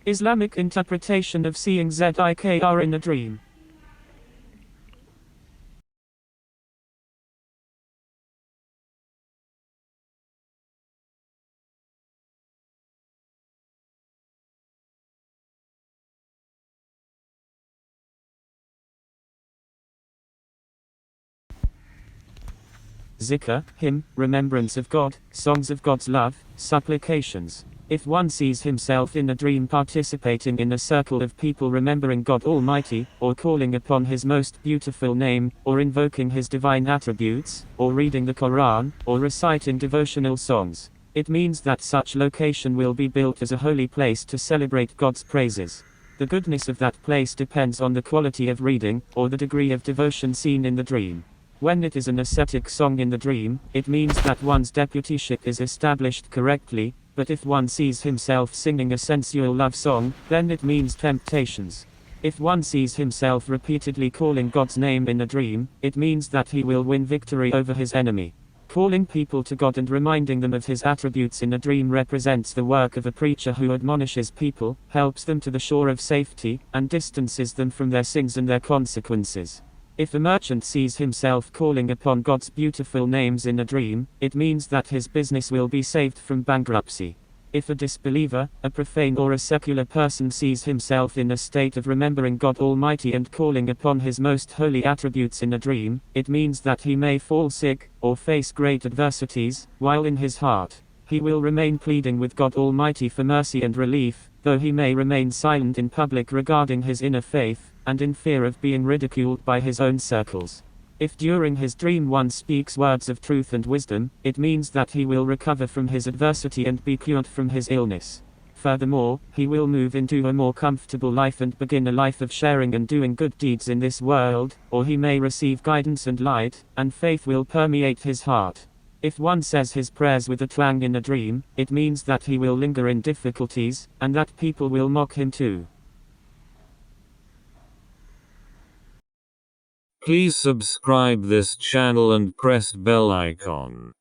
Islamic interpretation of seeing ZIKR in a dream. ZIKR, hymn, remembrance of God, songs of God's love, supplications. If one sees himself in a dream participating in a circle of people remembering God Almighty, or calling upon His most beautiful name, or invoking His divine attributes, or reading the Quran, or reciting devotional songs, it means that such location will be built as a holy place to celebrate God's praises. The goodness of that place depends on the quality of reading, or the degree of devotion seen in the dream. When it is an ascetic song in the dream, it means that one's deputyship is established correctly, but if one sees himself singing a sensual love song, then it means temptations. If one sees himself repeatedly calling God's name in a dream, it means that he will win victory over his enemy. Calling people to God and reminding them of His attributes in a dream represents the work of a preacher who admonishes people, helps them to the shore of safety, and distances them from their sins and their consequences. If a merchant sees himself calling upon God's beautiful names in a dream, it means that his business will be saved from bankruptcy. If a disbeliever, a profane or a secular person sees himself in a state of remembering God Almighty and calling upon His most holy attributes in a dream, it means that he may fall sick, or face great adversities, while in his heart, he will remain pleading with God Almighty for mercy and relief, though he may remain silent in public regarding his inner faith, and in fear of being ridiculed by his own circles. If during his dream one speaks words of truth and wisdom, it means that he will recover from his adversity and be cured from his illness. Furthermore, he will move into a more comfortable life and begin a life of sharing and doing good deeds in this world, or he may receive guidance and light, and faith will permeate his heart. If one says his prayers with a twang in a dream, it means that he will linger in difficulties, and that people will mock him too. Please subscribe this channel and press bell icon.